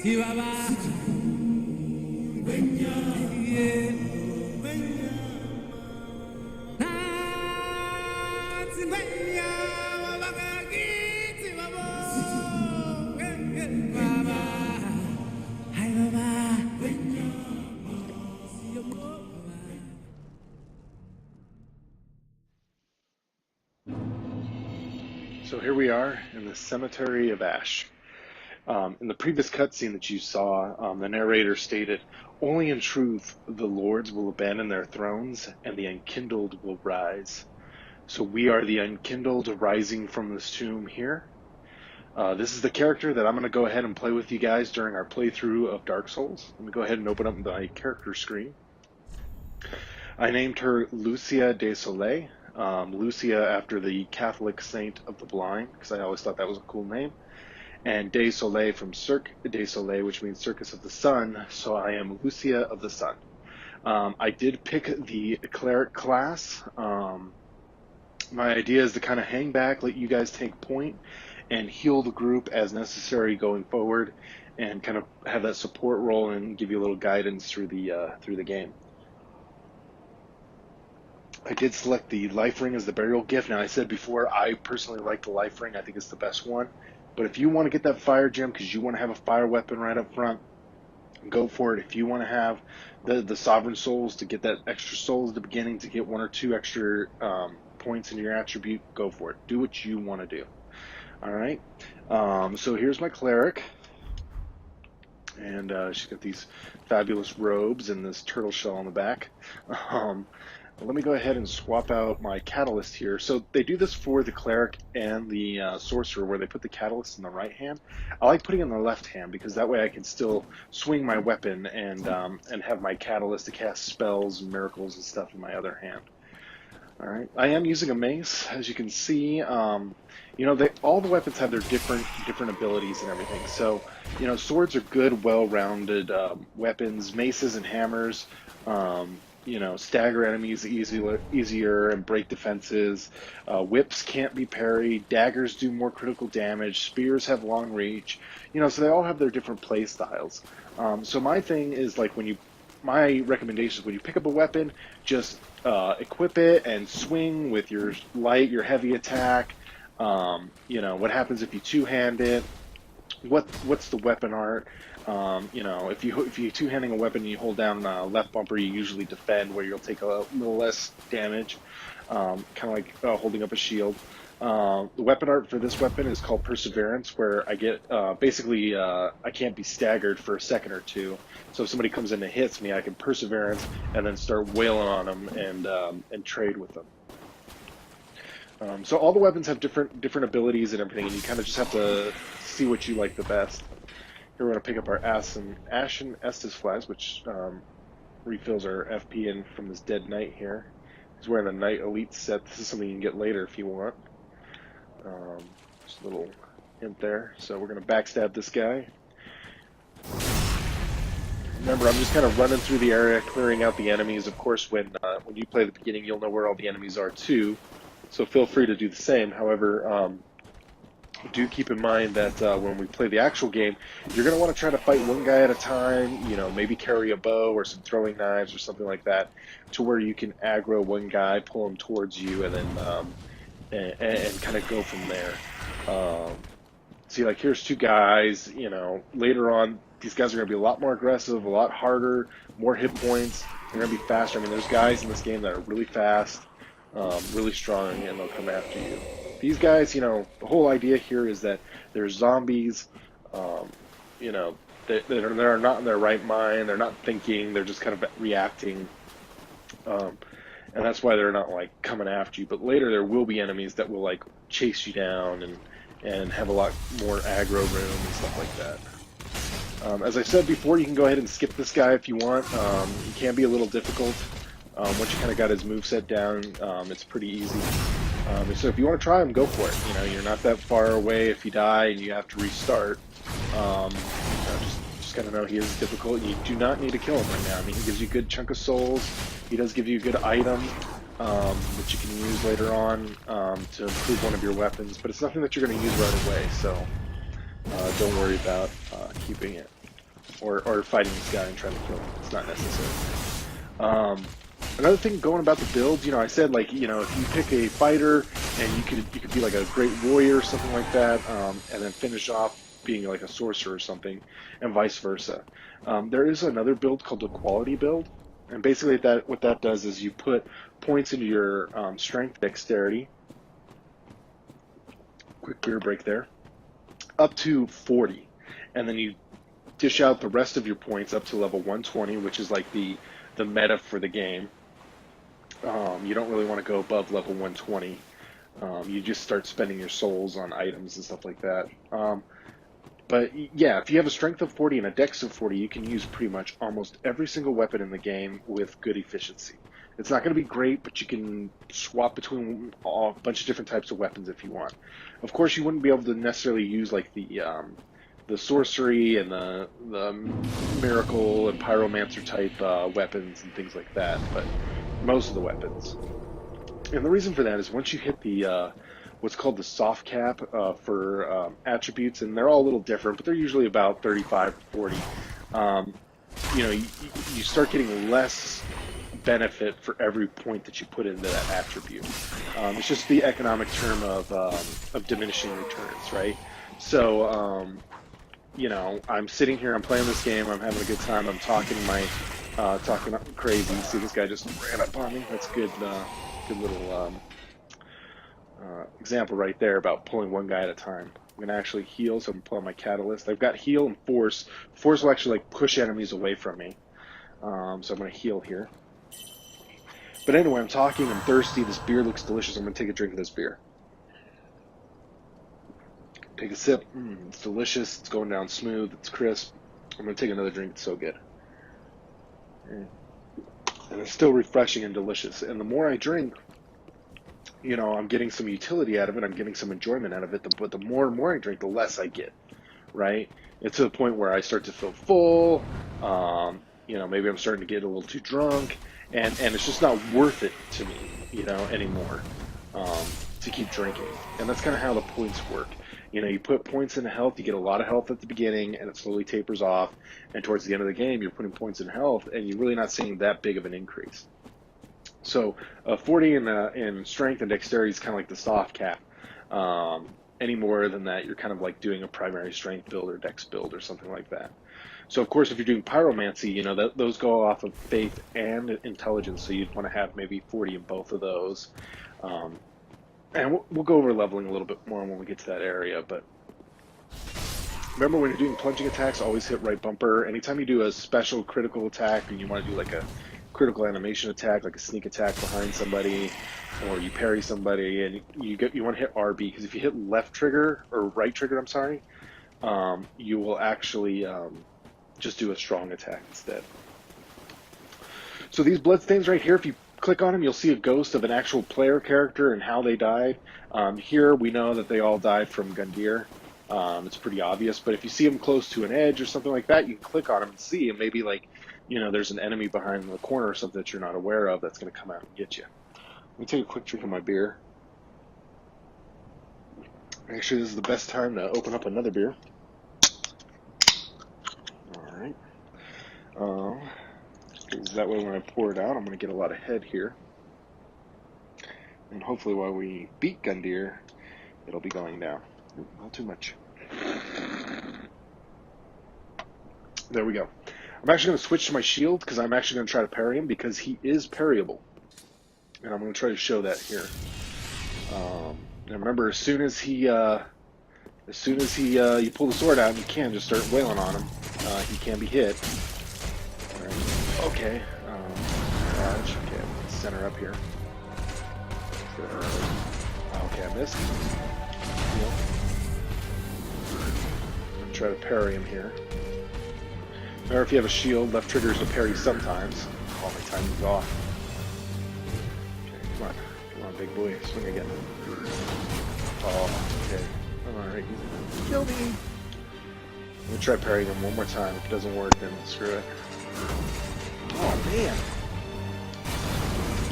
So here we are in the Cemetery of Ash. In the previous cutscene that you saw, the narrator stated, "Only in truth the lords will abandon their thrones, and the unkindled will rise." So we are the unkindled rising from this tomb here. This is the character that I'm going to go ahead and play with you guys during our playthrough of Dark Souls. Let me go ahead and open up my character screen. I named her Lucia de Soleil. Lucia after the Catholic saint of the blind, because I always thought that was a cool name. And de Soleil from Cirque de Soleil, which means Circus of the Sun, so I am Lucia of the Sun. I did pick the cleric class. My idea is to kind of hang back, let you guys take point, and heal the group as necessary going forward, and kind of have that support role and give you a little guidance through the game. I did select the life ring as the burial gift. Now, I said before, I personally like the life ring. I think it's the best one. But if you want to get that fire gem because you want to have a fire weapon right up front, go for it. If you want to have the sovereign souls to get that extra souls at the beginning to get 1 or 2 extra points in your attribute, go for it. Do what you want to do. All right. So here's my cleric. And she's got these fabulous robes and this turtle shell on the back. Let me go ahead and swap out my catalyst here. So they do this for the cleric and the sorcerer, where they put the catalyst in the right hand. I like putting it in the left hand because that way I can still swing my weapon and have my catalyst to cast spells and miracles and stuff in my other hand. All right, I am using a mace, as you can see. You know, all the weapons have their different abilities and everything. So, you know, swords are good, well-rounded weapons. Maces and hammers. You know, stagger enemies easier and break defenses. Whips can't be parried. Daggers do more critical damage. Spears have long reach. You know, so they all have their different play styles. So my thing is, like, my recommendation is when you pick up a weapon, just equip it and swing with your light, your heavy attack. You know, what happens if you two-hand it? What's the weapon art? You know, if you two-handing a weapon and you hold down left bumper, you usually defend, where you'll take a little less damage, kind of like holding up a shield. The weapon art for this weapon is called Perseverance, where I get basically I can't be staggered for a second or two. So if somebody comes in and hits me, I can Perseverance and then start wailing on them and trade with them. So all the weapons have different abilities and everything, and you kind of just have to see what you like the best. Here we're going to pick up our Ashen Estus flags, which refills our FP from this dead knight here. He's wearing a Knight Elite set. This is something you can get later if you want. Just a little hint there. So we're going to backstab this guy. Remember, I'm just kind of running through the area, clearing out the enemies. Of course, when you play the beginning, you'll know where all the enemies are too. So feel free to do the same. However, do keep in mind that when we play the actual game, you're going to want to try to fight one guy at a time, you know, maybe carry a bow or some throwing knives or something like that, to where you can aggro one guy, pull him towards you, and then and kind of go from there. See, like, here's 2 guys, you know, later on, these guys are going to be a lot more aggressive, a lot harder, more hit points, they're going to be faster. I mean, there's guys in this game that are really fast, really strong, and they'll come after you. These guys, you know, the whole idea here is that they're zombies, you know, they're not in their right mind, they're not thinking, they're just kind of reacting, and that's why they're not, like, coming after you. But later there will be enemies that will, like, chase you down and have a lot more aggro room and stuff like that. As I said before, you can go ahead and skip this guy if you want. He can be a little difficult. Once you kind of got his moveset down, it's pretty easy. So if you want to try him, go for it. You know, you're not that far away. If you die and you have to restart, you know, just kind of know he is difficult. You do not need to kill him right now. I mean, he gives you a good chunk of souls. He does give you a good item that you can use later on to improve one of your weapons, but it's nothing that you're going to use right away, so don't worry about keeping it. or fighting this guy and trying to kill him. It's not necessary. Another thing going about the builds, I said like, if you pick a fighter and you could be like a great warrior or something like that, and then finish off being like a sorcerer or something, and vice versa. There is another build called the quality build, and basically what that does is you put points into your strength, dexterity. Quick beer break there. Up to 40, and then you dish out the rest of your points up to level 120, which is like the meta for the game. You don't really want to go above level 120. You just start spending your souls on items and stuff like that. But yeah, if you have a strength of 40 and a dex of 40, you can use pretty much almost every single weapon in the game with good efficiency. It's not going to be great, but you can swap between a bunch of different types of weapons if you want. Of course, you wouldn't be able to necessarily use like the sorcery and the miracle and pyromancer type weapons and things like that, but most of the weapons. And the reason for that is once you hit the what's called the soft cap for attributes, and they're all a little different, but they're usually about 35 or 40. You start getting less benefit for every point that you put into that attribute. It's just the economic term of diminishing returns, right? So, I'm sitting here, I'm playing this game, I'm having a good time, I'm talking crazy. See, this guy just ran up on me. That's good little example right there about pulling one guy at a time. I'm gonna actually heal, so I'm gonna pull out my catalyst. I've got heal and force. Force will actually like push enemies away from me. So I'm gonna heal here. But anyway, I'm talking, I'm thirsty, this beer looks delicious, I'm gonna take a drink of this beer. Take a sip, it's delicious, it's going down smooth, it's crisp. I'm gonna take another drink, it's so good. And it's still refreshing and delicious. And the more I drink, I'm getting some utility out of it, I'm getting some enjoyment out of it, but the more and more I drink, the less I get, right? It's to the point where I start to feel full, maybe I'm starting to get a little too drunk, and it's just not worth it to me, anymore, to keep drinking. And that's kind of how the points work. You put points into health, you get a lot of health at the beginning, and it slowly tapers off, and towards the end of the game, you're putting points in health, and you're really not seeing that big of an increase. So 40 in strength and dexterity is kind of like the soft cap. Any more than that, you're kind of like doing a primary strength build or dex build or something like that. So of course, if you're doing pyromancy, those go off of faith and intelligence, so you'd want to have maybe 40 in both of those. And we'll go over leveling a little bit more when we get to that area, but remember when you're doing plunging attacks, always hit right bumper. Anytime you do a special critical attack and you want to do like a critical animation attack, like a sneak attack behind somebody, or you parry somebody, and you want to hit RB, because if you hit left trigger, or right trigger, I'm sorry, you will actually just do a strong attack instead. So these bloodstains right here, if you click on them, you'll see a ghost of an actual player character and how they died. Here we know that they all died from Gundyr. It's pretty obvious, but if you see them close to an edge or something like that, you can click on them and see, and maybe like, there's an enemy behind the corner or something that you're not aware of that's going to come out and get you. Let me take a quick drink of my beer. Actually, this is the best time to open up another beer. All right. That way when I pour it out, I'm going to get a lot of head here. And hopefully while we beat Gundyr, it'll be going down. Not too much. There we go. I'm actually going to switch to my shield because I'm actually going to try to parry him because he is parryable. And I'm going to try to show that here. And remember, as soon as you pull the sword out, you can just start wailing on him. He can be hit. All right. Okay. Dodge. Okay, I'm going to center up here. Okay, I missed. Heal. I'm going to try to parry him here. Remember, if you have a shield, left trigger is to parry sometimes. Oh, my timing's off. Okay, come on, big boy, swing again. Oh, okay. Alright, he's kill me. I'm gonna try parrying him one more time. If it doesn't work, then screw it. Oh, man.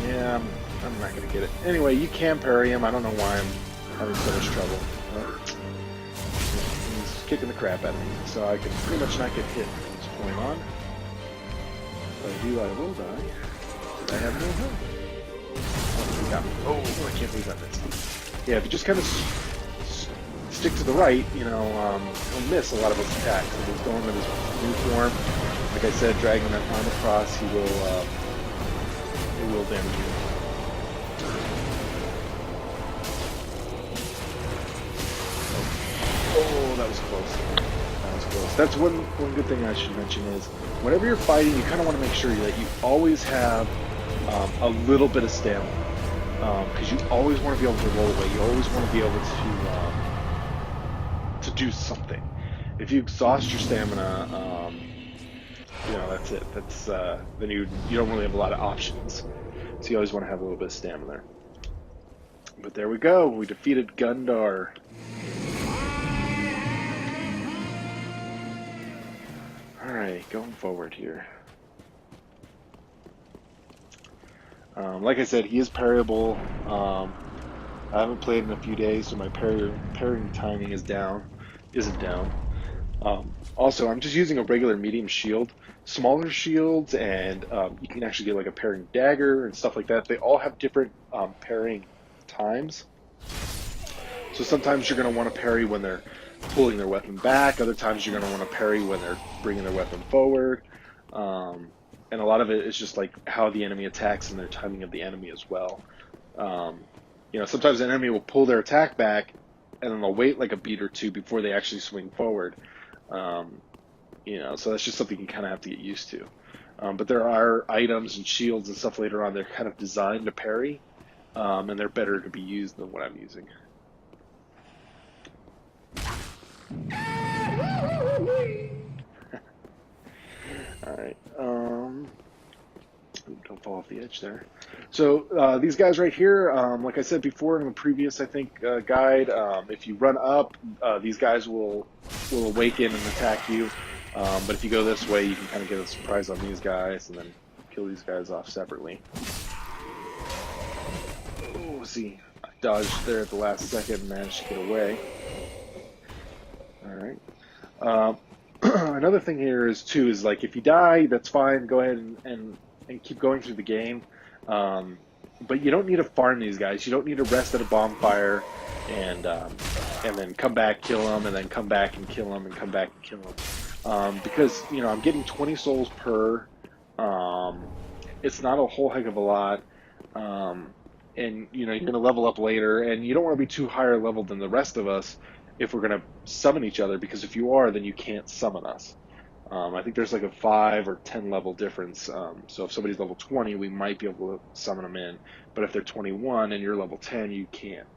Yeah, I'm not gonna get it. Anyway, you can parry him. I don't know why I'm having so much trouble. He's kicking the crap out of me, so I can pretty much not get hit for the most going on. If I do, I will die. I have no health. Oh, he got me. Oh, I can't believe I missed. Yeah, if you just kind of stick to the right, you know, he'll miss a lot of his attacks. If he's going with his new form, like I said, dragging that arm across, he will damage you. Oh, that was close. That was close. That's one good thing I should mention is whenever you're fighting, you kind of want to make sure that you always have a little bit of stamina, because you always want to be able to roll away. You always want to be able to do something. If you exhaust your stamina, you know, that's it. That's then you don't really have a lot of options. So you always want to have a little bit of stamina there. But there we go. We defeated Gundar. All right, going forward here. Like I said, he is parryable. I haven't played in a few days, so my parrying timing isn't down. Also, I'm just using a regular medium shield. Smaller shields, and you can actually get like a parrying dagger and stuff like that. They all have different parrying times. So sometimes you're going to want to parry when they're pulling their weapon back. Other times you're going to want to parry when they're bringing their weapon forward. And a lot of it is just like how the enemy attacks and their timing of the enemy as well. You know, sometimes an enemy will pull their attack back, and then they'll wait like a beat or two before they actually swing forward. You know, so that's just something you kind of have to get used to. But there are items and shields and stuff later on that are kind of designed to parry, and they're better to be used than what I'm using. Alright, don't fall off the edge there. So these guys right here, like I said before in the previous, I think, guide, if you run up, these guys will awaken and attack you. But if you go this way, you can kind of get a surprise on these guys and then kill these guys off separately. Oh, see, I dodged there at the last second and managed to get away. Alright. Another thing here is like if you die, that's fine. Go ahead and keep going through the game. But you don't need to farm these guys. You don't need to rest at a bonfire and then come back, kill them, and then come back and kill them, and come back and kill them. Because, you know, I'm getting 20 souls per. It's not a whole heck of a lot. And, you know, you're going to level up later, and you don't want to be too higher level than the rest of us if we're going to summon each other, because if you are, then you can't summon us. I think there's like a 5 or 10 level difference. So if somebody's level 20, we might be able to summon them in. But if they're 21 and you're level 10, you can't.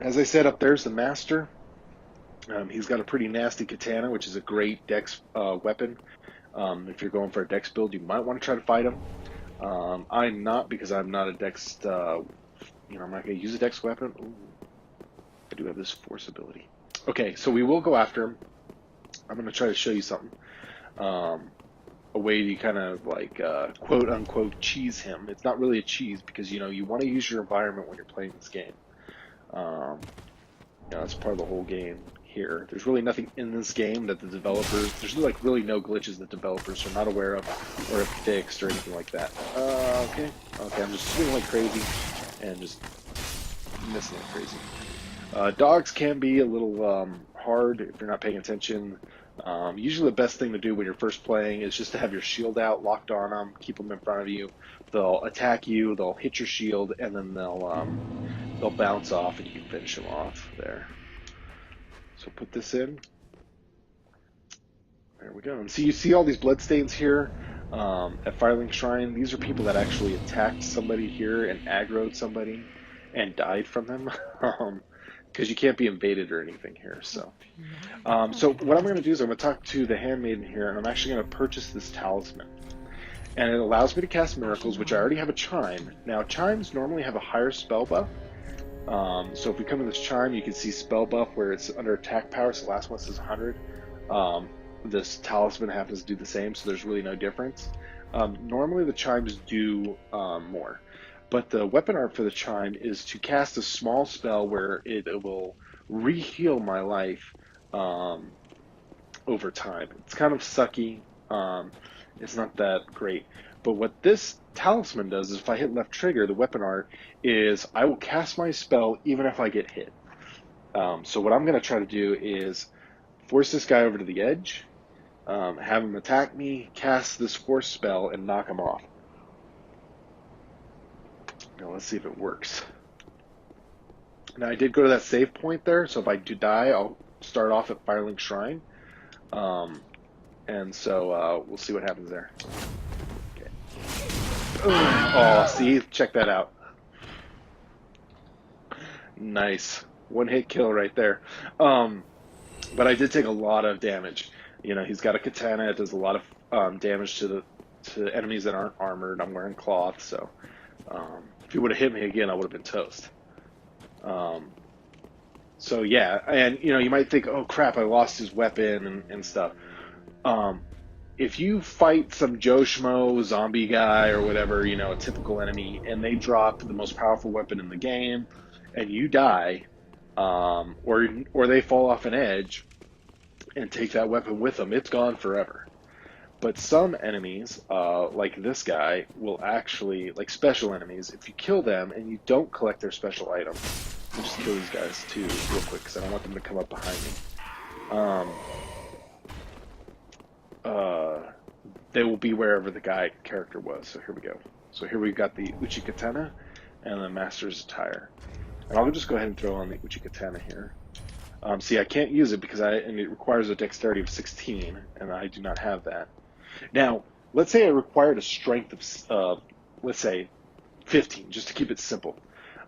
As I said, up there's the Master. He's got a pretty nasty katana, which is a great dex weapon. If you're going for a dex build, you might want to try to fight him. I'm not, because I'm not a dex, you know, I'm not going to use a dex weapon. Ooh, I do have this force ability. Okay, so we will go after him. I'm going to try to show you something. A way to kind of like, quote unquote, cheese him. It's not really a cheese because, you know, you want to use your environment when you're playing this game. You know, that's part of the whole game here. There's really nothing in this game that the developers, there's like really no glitches that developers are not aware of or have fixed or anything like that. Okay, I'm just swinging like crazy and just missing like crazy. Dogs can be a little hard if you're not paying attention. Usually the best thing to do when you're first playing is just to have your shield out, locked on them, keep them in front of you. They'll attack you, they'll hit your shield, and then they'll bounce off and you can finish them off there. So put this in. There we go. And so you see all these bloodstains here at Firelink Shrine. These are people that actually attacked somebody here and aggroed somebody and died from them. Because you can't be invaded or anything here. So what I'm going to do is I'm going to talk to the handmaiden here, and I'm actually going to purchase this talisman. And it allows me to cast miracles, which I already have a chime. Now, chimes normally have a higher spell buff. So if we come to this chime, you can see spell buff where it's under attack power, so the last one says 100. This talisman happens to do the same, so there's really no difference. Normally the chimes do more. But the weapon art for the chime is to cast a small spell where it will re-heal my life over time. It's kind of sucky. It's not that great. But what this talisman does is if I hit left trigger, the weapon art is I will cast my spell even if I get hit. So what I'm going to try to do is force this guy over to the edge, have him attack me, cast this force spell, and knock him off. Now let's see if it works. Now I did go to that save point there, so if I do die, I'll start off at Firelink Shrine. And so we'll see what happens there. Okay. Oh, see? Check that out. Nice. One hit kill right there. But I did take a lot of damage. You know, he's got a katana. It does a lot of damage to enemies that aren't armored. I'm wearing cloth, so if he would have hit me again, I would have been toast. So yeah, and you know, you might think, oh crap, I lost his weapon and stuff. If you fight some Joe Schmo zombie guy or whatever, you know, a typical enemy, and they drop the most powerful weapon in the game, and you die, or they fall off an edge and take that weapon with them, it's gone forever. But some enemies, like this guy, will actually, like special enemies, if you kill them and you don't collect their special item, I'll just kill these guys too real quick because I don't want them to come up behind me. They will be wherever the guy character was. So here we go. So here we've got the Uchi Katana and the Master's Attire. And I'll just go ahead and throw on the Uchi Katana here. See, I can't use it because it requires a dexterity of 16, and I do not have that. Now, let's say I required a strength of, let's say, 15, just to keep it simple.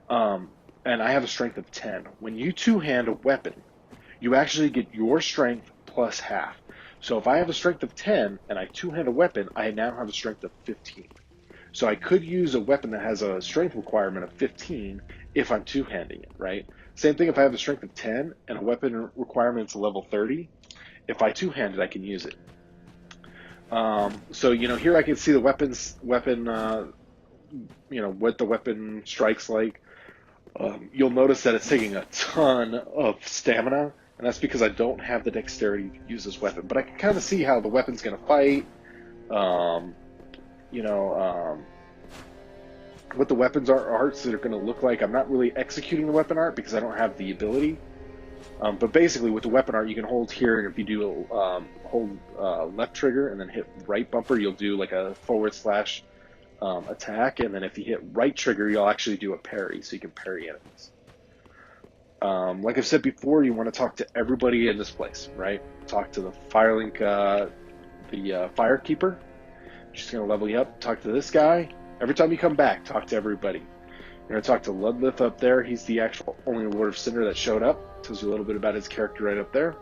And I have a strength of 10. When you two-hand a weapon, you actually get your strength plus half. So if I have a strength of 10 and I two-hand a weapon, I now have a strength of 15. So I could use a weapon that has a strength requirement of 15 if I'm two-handing it, right? Same thing if I have a strength of 10 and a weapon requirement is level 30. If I two-hand it, I can use it. So, you know, here I can see the weapon, you know, what the weapon strikes like. You'll notice that it's taking a ton of stamina, and that's because I don't have the dexterity to use this weapon. But I can kind of see how the weapon's going to fight, you know, what the weapons arts that are going to look like. I'm not really executing the weapon art because I don't have the ability. But basically, with the weapon art, you can hold here, and if you do hold left trigger and then hit right bumper, you'll do like a / attack, and then if you hit right trigger, you'll actually do a parry, so you can parry enemies. Like I've said before, you want to talk to everybody in this place, right? Talk to the Firelink, the Firekeeper. She's going to level you up. Talk to this guy. Every time you come back, talk to everybody. You're going to talk to Ludlith up there. He's the actual only Lord of Cinder that showed up. Tells you a little bit about his character right up there.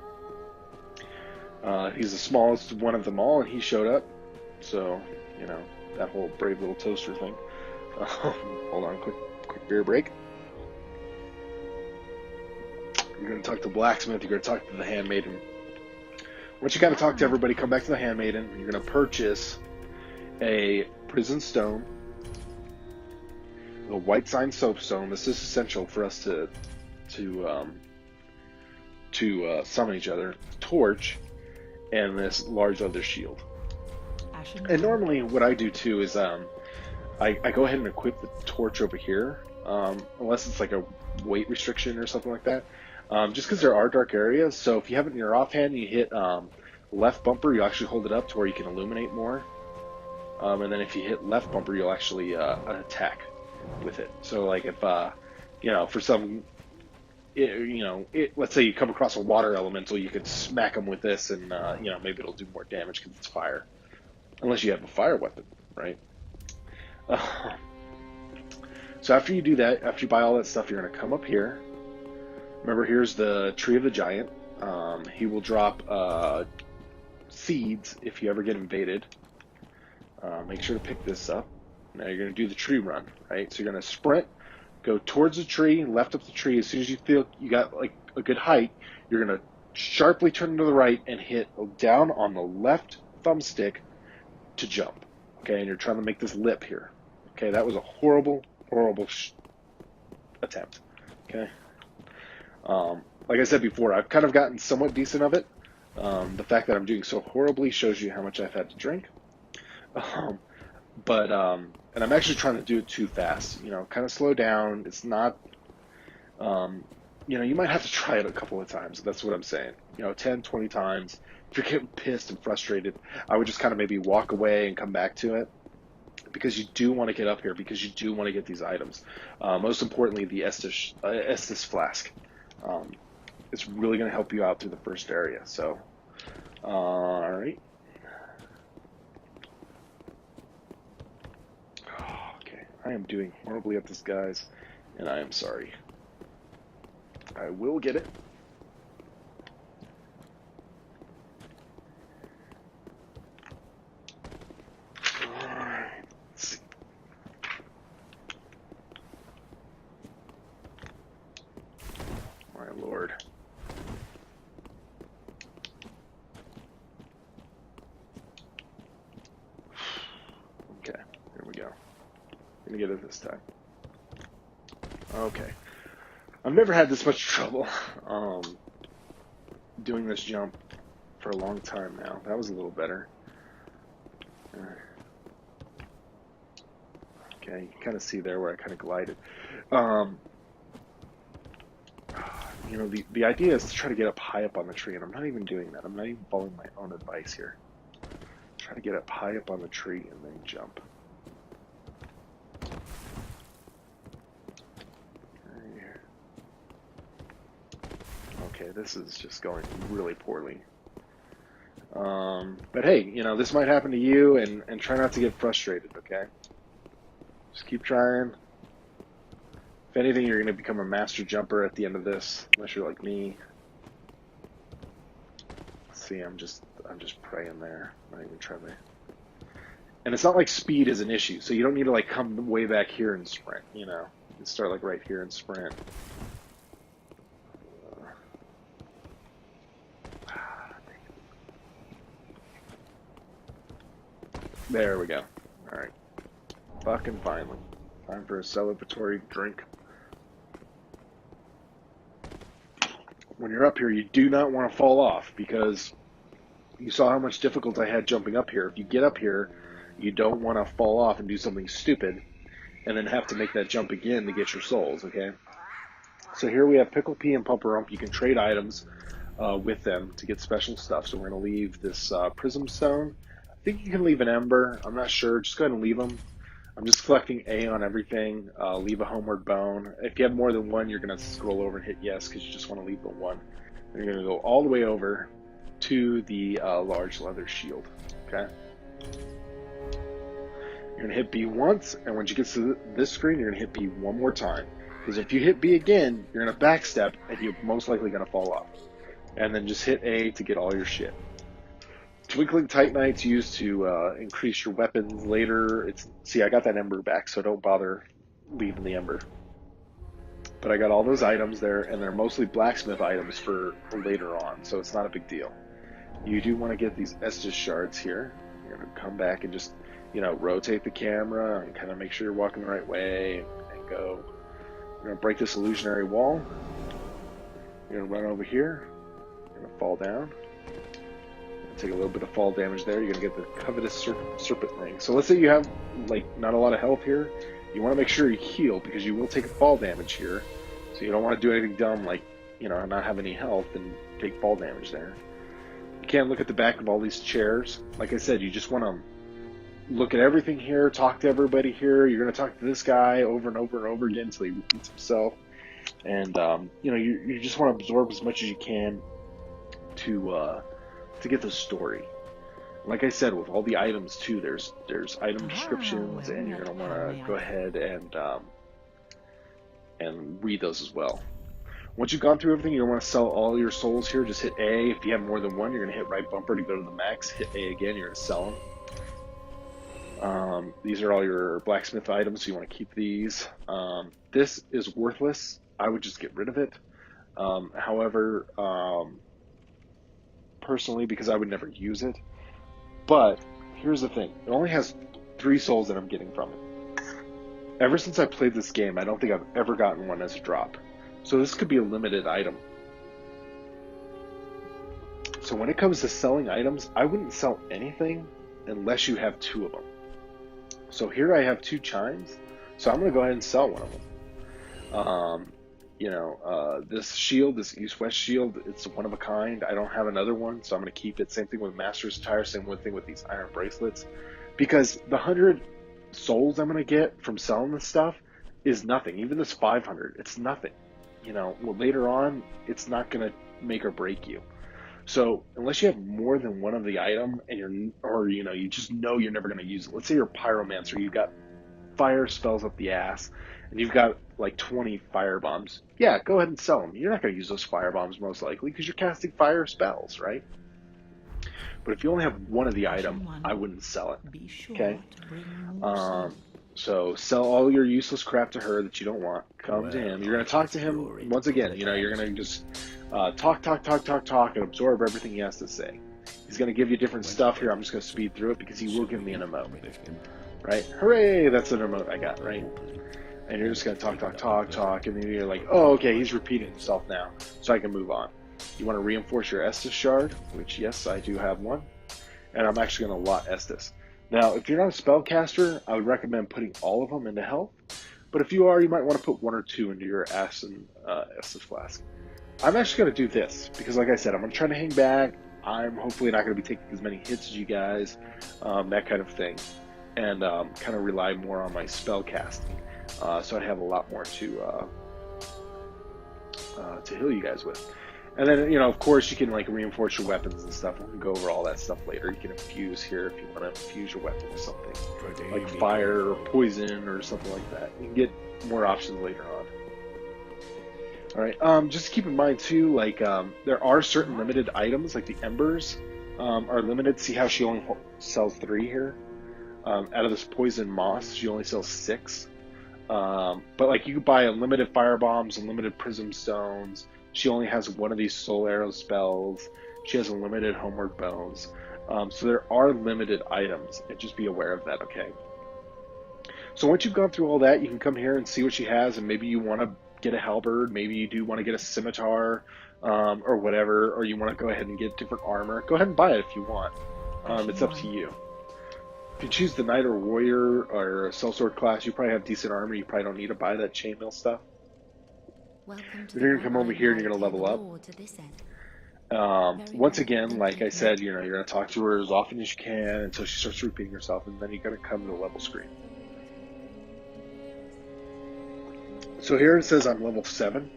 He's the smallest one of them all, and he showed up. So, you know, that whole brave little toaster thing. Hold on, quick beer break. You're going to talk to Blacksmith. You're going to talk to the Handmaiden. Once you kind of talk to everybody, come back to the Handmaiden. You're going to purchase a Prison Stone, a White Sign Soapstone. This is essential for us to summon each other. Torch, and this large leather shield. And normally, what I do too is I go ahead and equip the torch over here, unless it's like a weight restriction or something like that. Just because there are dark areas, so if you have it in your offhand, you hit left bumper, you actually hold it up to where you can illuminate more. And then if you hit left bumper, you'll actually attack with it. So like if, you know, for some, let's say you come across a water elemental, you could smack them with this and, you know, maybe it'll do more damage because it's fire. Unless you have a fire weapon, right? So after you do that, after you buy all that stuff, you're going to come up here. Remember, here's the Tree of the Giant. He will drop seeds if you ever get invaded. Make sure to pick this up. Now you're going to do the tree run, right? So you're going to sprint, go towards the tree, left up the tree. As soon as you feel you got like a good height, you're going to sharply turn to the right and hit down on the left thumbstick to jump. Okay, and you're trying to make this lip here. Okay, that was a horrible attempt. Okay. Like I said before, I've kind of gotten somewhat decent of it. The fact that I'm doing so horribly shows you how much I've had to drink. Um, and I'm actually trying to do it too fast. You know, kind of slow down. It's not, um, you know, you might have to try it a couple of times. That's what I'm saying. You know, 10, 20 times. If you're getting pissed and frustrated, I would just kind of maybe walk away and come back to it because you do want to get up here because you do want to get these items. Most importantly, the Estus flask. Um, it's really going to help you out through the first area. So, all right. Okay, I am doing horribly at this, guys, and I am sorry. I will get it. Alright, let's see. My lord. Okay, here we go. Gonna get it this time. Okay. I've never had this much trouble doing this jump for a long time now. That was a little better. Okay, you can kind of see there where I kind of glided. Um, you know, the idea is to try to get up high up on the tree, and I'm not even doing that. I'm not even following my own advice here. Try to get up high up on the tree and then jump. Okay, this is just going really poorly. But hey, you know, this might happen to you, and try not to get frustrated, okay? Just keep trying. If anything, you're going to become a master jumper at the end of this, unless you're like me. See, I'm just praying there. I'm not even trying to. And it's not like speed is an issue, so you don't need to like come way back here and sprint. You know, you can start like right here and sprint. There we go. All right, fucking finally, time for a celebratory drink. When you're up here, you do not want to fall off because you saw how much difficulty I had jumping up here. If you get up here, you don't want to fall off and do something stupid and then have to make that jump again to get your souls, okay? So here we have Pickle Pea and Pumperump. You can trade items with them to get special stuff. So we're going to leave this Prism Stone. I think you can leave an Ember. I'm not sure. Just go ahead and leave them. I'm just collecting A on everything. Leave a Homeward Bone. If you have more than one, you're going to scroll over and hit yes because you just want to leave the one. And you're going to go all the way over to the large leather shield. Okay? You're going to hit B once, and once you get to this screen, you're going to hit B one more time. Because if you hit B again, you're going to backstep, and you're most likely going to fall off. And then just hit A to get all your shit. Twinkling Titanite's used to increase your weapons later. See, I got that Ember back, so don't bother leaving the Ember. But I got all those items there, and they're mostly blacksmith items for later on, so it's not a big deal. You do want to get these Estus shards here. You're going to come back and just, you know, rotate the camera and kind of make sure you're walking the right way and go. You're going to break this illusionary wall. You're going to run over here. You're going to fall down. Take a little bit of fall damage there. You're going to get the covetous serpent ring. So let's say you have like not a lot of health here. You want to make sure you heal because you will take fall damage here. So you don't want to do anything dumb like, you know, not have any health and take fall damage there. You can't look at the back of all these chairs. Like I said, you just want to look at everything here, talk to everybody here. You're going to talk to this guy over and over and over again until he repeats himself. And, you know, you just want to absorb as much as you can to get the story. Like I said, with all the items too, there's item descriptions, and you're gonna want to go ahead and read those as well. Once you've gone through everything, you don't want to sell all your souls here. Just hit A. If you have more than one, you're gonna hit right bumper to go to the max. Hit A again. You're gonna sell them. These are all your blacksmith items, so you want to keep these. This is worthless. I would just get rid of it. However, personally, because I would never use it. But here's the thing. It only has 3 souls that I'm getting from it. Ever since I played this game, I don't think I've ever gotten one as a drop. So this could be a limited item. So when it comes to selling items, I wouldn't sell anything unless you have 2 of them. So here I have 2 chimes, so I'm going to go ahead and sell one of them. This shield, this East-West shield, it's one of a kind. I don't have another one, so I'm going to keep it. Same thing with Master's Attire, same thing with these iron bracelets. Because the 100 souls I'm going to get from selling this stuff is nothing. Even this 500, it's nothing. Later on, it's not going to make or break you. So unless you have more than one of the item and you just know you're never going to use it. Let's say you're a pyromancer, you've got fire spells up the ass, and you've got like 20 fire bombs. Yeah, go ahead and sell them. You're not going to use those fire bombs most likely because you're casting fire spells, right? But if you only have one of the item, I wouldn't sell it. Okay? So sell all your useless crap to her that you don't want. Come to him. You're going to talk to him once again. You're going to just talk, and absorb everything he has to say. He's going to give you different stuff here. I'm just going to speed through it because he will give me an emote. Right? Hooray! That's an emote I got, right? And you're just going to talk, and then you're like, oh, okay, he's repeating himself now, so I can move on. You want to reinforce your Estus shard, which, yes, I do have one, and I'm actually going to lot Estus. Now, if you're not a spellcaster, I would recommend putting all of them into health, but if you are, you might want to put 1 or 2 into your Estus flask. I'm actually going to do this, because like I said, I'm going to try to hang back. I'm hopefully not going to be taking as many hits as you guys, that kind of thing, and kind of rely more on my spell casting. So I have a lot more to heal you guys with. And then, of course, you can like reinforce your weapons and stuff. We'll go over all that stuff later. You can infuse here if you want to infuse your weapon with something like fire or poison or something like that. You can get more options later on. All right. Just keep in mind too, like there are certain limited items, like the embers are limited. See how she only sells 3 here? Out of this poison moss, she only sells 6. But like you could buy unlimited fire bombs, unlimited prism stones. She only has 1 of these soul arrow spells. She has unlimited homeward bones. So there are limited items, and just be aware of that, okay? So once you've gone through all that, you can come here and see what she has, and maybe you want to get a halberd, maybe you do want to get a scimitar, or whatever, or you want to go ahead and get different armor. Go ahead and buy it if you want. It's up to you. If you choose the knight or warrior or sellsword class, you probably have decent armor. You probably don't need to buy that chainmail stuff. You're going to come over here and you're going to level up. Once again, like I said, you're going to talk to her as often as you can until she starts repeating herself, and then you're going to come to the level screen. So here it says I'm level 7.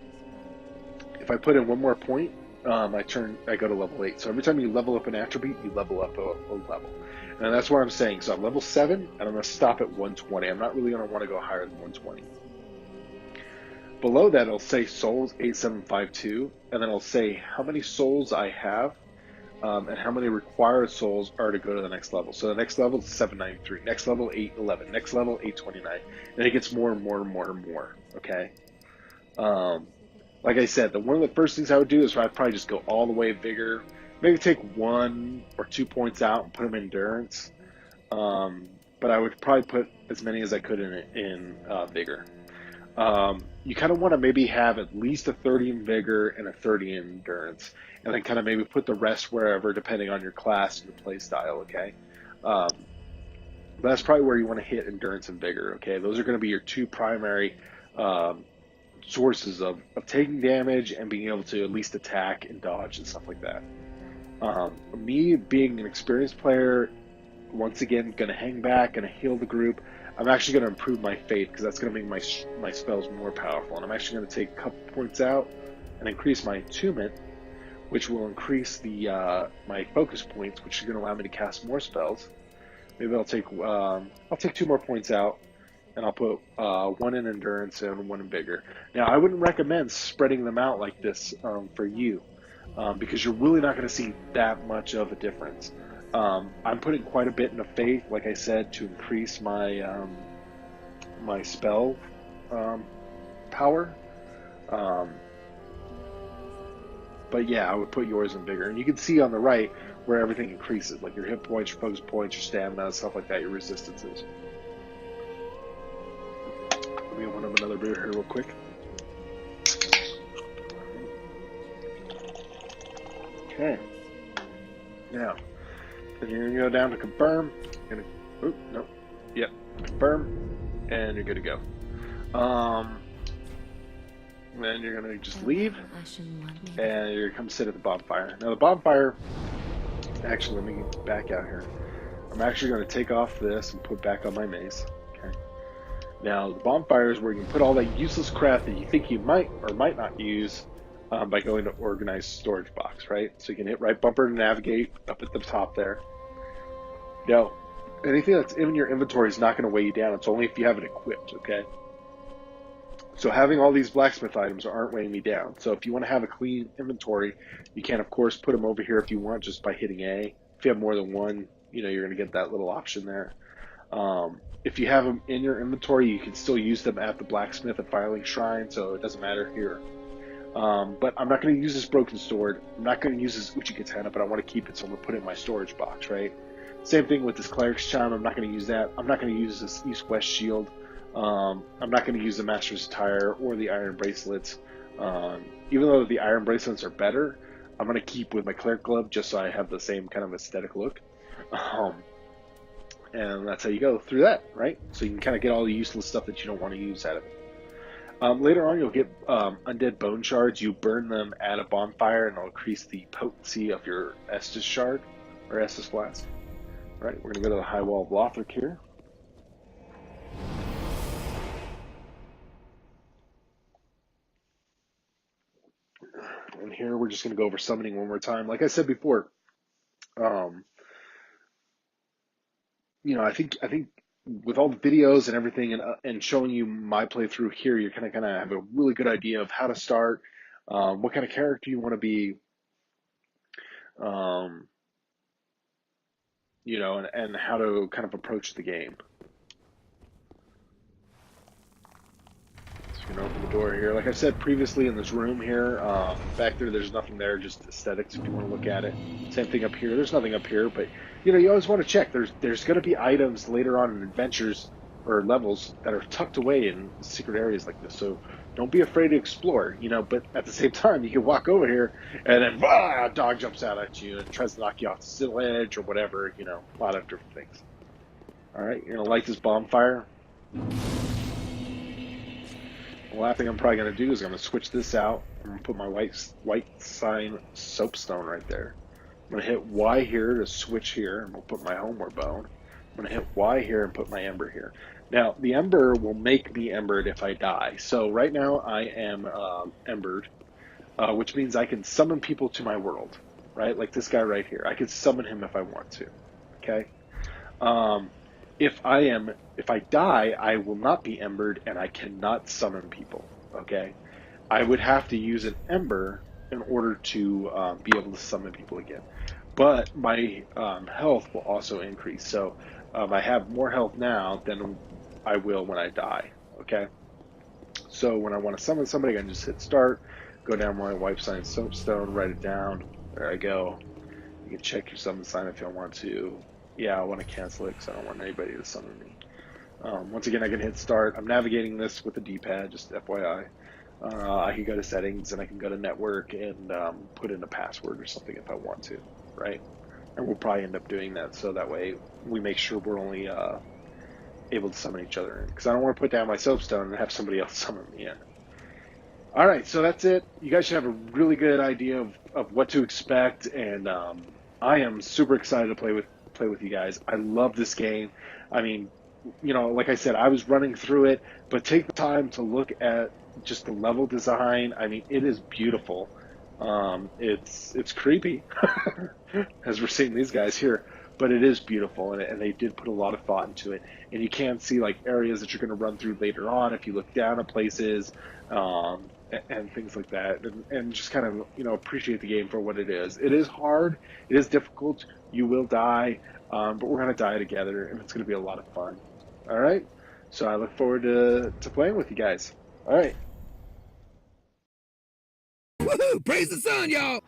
If I put in 1 more point, I go to level 8. So every time you level up an attribute, you level up a level. And that's what I'm saying. So I'm level 7, and I'm going to stop at 120. I'm not really going to want to go higher than 120. Below that, it'll say souls 8752, and then it'll say how many souls I have, and how many required souls are to go to the next level. So the next level is 793, next level 811, next level 829, and it gets more and more and more and more. Okay. Like I said, one of the first things I would do is I'd probably just go all the way vigor. Maybe take 1 or 2 points out and put them in endurance. But I would probably put as many as I could in vigor. You kind of want to maybe have at least a 30 in vigor and a 30 in endurance, and then kind of maybe put the rest wherever, depending on your class and your play style. Okay. But that's probably where you want to hit endurance and vigor. Okay. Those are going to be your 2 primary sources of taking damage and being able to at least attack and dodge and stuff like that. Me being an experienced player, once again, going to hang back, going to heal the group. I'm actually going to improve my faith because that's going to make my spells more powerful. And I'm actually going to take a couple points out and increase my attunement, which will increase the my focus points, which is going to allow me to cast more spells. Maybe I'll take 2 more points out, and I'll put 1 in endurance and 1 in vigor. Now, I wouldn't recommend spreading them out like this for you, because you're really not going to see that much of a difference. I'm putting quite a bit into faith, like I said, to increase my my spell power. But yeah, I would put yours in vigor, and you can see on the right where everything increases, like your hit points, your focus points, your stamina, stuff like that, your resistances. Let me open up another beer here real quick. Okay. Now, then you're gonna go down to confirm. Gonna, oh no, yep, confirm, and you're good to go. Then you're gonna just leave, and you're gonna come sit at the bonfire. Now the bonfire, actually, let me back out here. I'm actually gonna take off this and put back on my mace. Okay. Now the bonfire is where you can put all that useless crap that you think you might or might not use by going to organized storage box, right? So you can hit right bumper to navigate up at the top there. Now, anything that's in your inventory is not going to weigh you down. It's only if you have it equipped, okay? So having all these blacksmith items aren't weighing me down. So if you want to have a clean inventory, you can, of course, put them over here if you want just by hitting A. If you have more than one, you know, you're going to get that little option there. If you have them in your inventory, you can still use them at the blacksmith and filing shrine, so it doesn't matter here. But I'm not going to use this broken sword. I'm not going to use this Uchigatana, but I want to keep it, so I'm going to put it in my storage box, right? Same thing with this Cleric's Chime. I'm not going to use that. I'm not going to use this East-West Shield. I'm not going to use the Master's Attire or the Iron Bracelets. Even though the Iron Bracelets are better, I'm going to keep with my Cleric Glove just so I have the same kind of aesthetic look. And that's how you go through that, right? So you can kind of get all the useless stuff that you don't want to use out of it. Later on, you'll get undead bone shards. You burn them at a bonfire, and it'll increase the potency of your Estus shard or Estus flask. All right, we're gonna go to the High Wall of Lothric here. And here we're just gonna go over summoning one more time. Like I said before, you know, I think with all the videos and everything, and showing you my playthrough here, you're kind of have a really good idea of how to start, what kind of character you want to be, you know, and how to kind of approach the game. So you can open the door here. Like I said previously, in this room here, back there's nothing there, just aesthetics if you want to look at it. Same thing up here. There's nothing up here, but you know, you always want to check. There's going to be items later on in adventures or levels that are tucked away in secret areas like this. So don't be afraid to explore, you know, but at the same time, you can walk over here and then a dog jumps out at you and tries to knock you off the sill edge or whatever, you know, a lot of different things. All right, you're going to light this bonfire. The last thing I'm probably going to do is I'm going to switch this out. I'm going to put my white sign soapstone right there. I'm going to hit Y here to switch here, and we'll put my homeward bone. I'm going to hit Y here and put my ember here. Now, the ember will make me embered if I die. So right now I am embered, which means I can summon people to my world, right? Like this guy right here. I can summon him if I want to, okay? If I die, I will not be embered and I cannot summon people, okay? I would have to use an ember in order to be able to summon people again. But my health will also increase. So I have more health now than I will when I die, okay? So when I want to summon somebody, I can just hit start, go down my wipe sign soapstone, write it down. There I go. You can check your summon sign if you want to. Yeah, I want to cancel it because I don't want anybody to summon me. Once again, I can hit start. I'm navigating this with the D-pad, just FYI. I can go to settings and I can go to network and put in a password or something if I want to, right? And we'll probably end up doing that so that way we make sure we're only able to summon each other in. Because I don't want to put down my soapstone and have somebody else summon me in. All right, so that's it. You guys should have a really good idea of what to expect, and I am super excited to play with you guys. I love this game. I mean, you know, like I said, I was running through it, but take the time to look at just the level design. I mean, it is beautiful. It's creepy as we're seeing these guys here, but it is beautiful, and they did put a lot of thought into it. And you can see like areas that you're going to run through later on if you look down at places, and things like that, and just kind of, you know, appreciate the game for what it is. It is hard, it is difficult, you will die, but we're going to die together, and it's going to be a lot of fun. All right, so I look forward to playing with you guys. All right. Woohoo! Praise the sun, y'all!